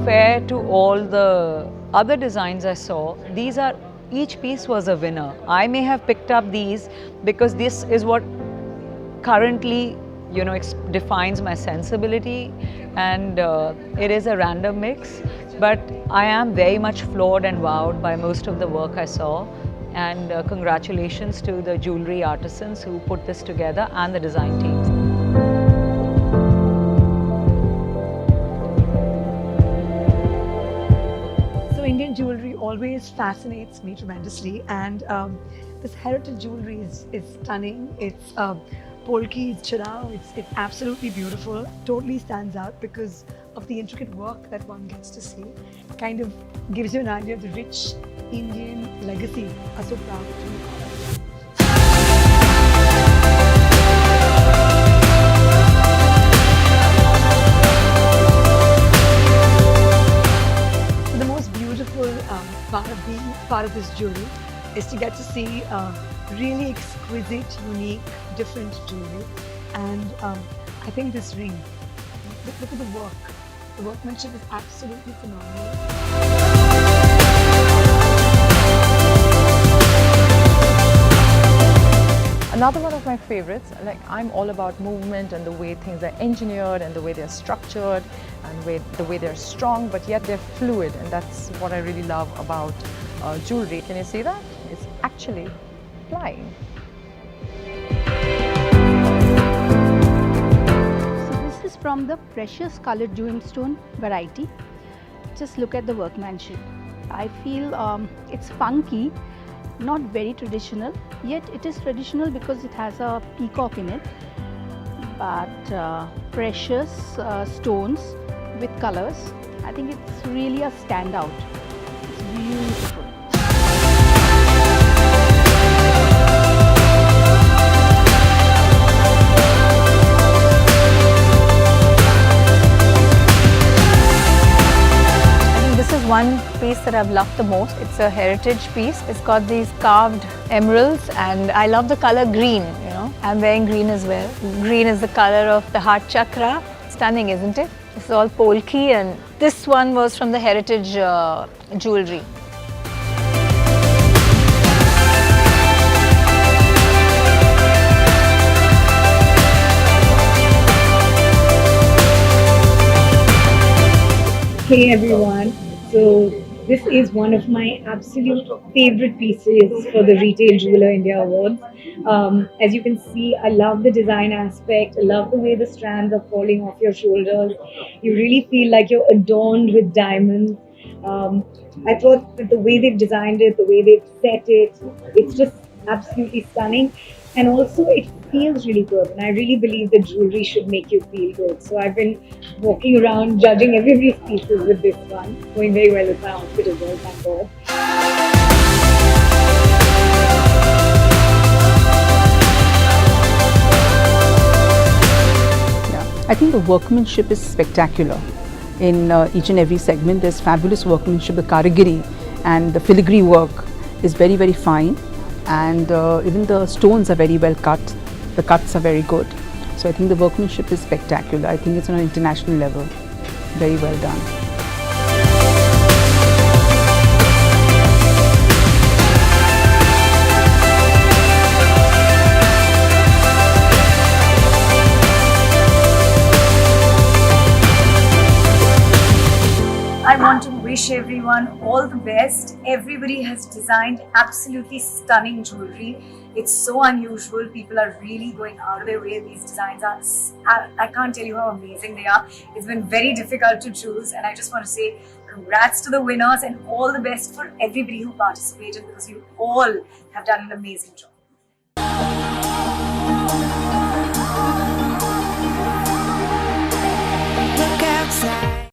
fair to all the other designs I saw, each piece was a winner. I may have picked up these because this is what currently, defines my sensibility, and it is a random mix. But I am very much floored and wowed by most of the work I saw. And congratulations to the jewelry artisans who put this together and the design teams. Indian jewelry always fascinates me tremendously, and this heritage jewelry is stunning. It's polki, it's chirao, it's absolutely beautiful. Totally stands out because of the intricate work that one gets to see. Kind of gives you an idea of the rich Indian legacy. I'm so proud to be part of it. Part of being part of this jewelry is to get to see really exquisite, unique, different jewelry. And I think this ring, look at the work. The workmanship is absolutely phenomenal. Another one of my favorites, I'm all about movement and the way things are engineered and the way they're structured and the way they're strong, but yet they're fluid, and that's what I really love about jewelry. Can you see that? It's actually flying. So this is from the precious colored gemstone variety. Just look at the workmanship. I feel it's funky. Not very traditional, yet it is traditional because it has a peacock in it, but precious stones with colors. I think it's really a standout. It's beautiful. One piece that I've loved the most. It's a heritage piece. It's got these carved emeralds, and I love the color green, I'm wearing green as well. Green is the color of the heart chakra. Stunning, isn't it? It's all polki, and this one was from the heritage jewelry. Hey everyone. So this is one of my absolute favorite pieces for the Retail Jeweler India Awards. As you can see, I love the design aspect. I love the way the strands are falling off your shoulders. You really feel like you're adorned with diamonds. I thought that the way they've designed it, the way they've set it, it's just absolutely stunning. And also it feels really good, and I really believe that jewelry should make you feel good. So I've been walking around judging everybody's pieces with this one. Going very well with my outfit as well, thank God. Yeah, I think the workmanship is spectacular. In each and every segment, there's fabulous workmanship. The karigiri and the filigree work is very, very fine. And even the stones are very well cut. The cuts are very good. So I think the workmanship is spectacular. I think it's on an international level. Very well done. I want to wish everyone all the best. Everybody has designed absolutely stunning jewelry. It's so unusual. People are really going out of their way. These designs are, I can't tell you how amazing they are. It's been very difficult to choose, and I just want to say congrats to the winners and all the best for everybody who participated, because you all have done an amazing job.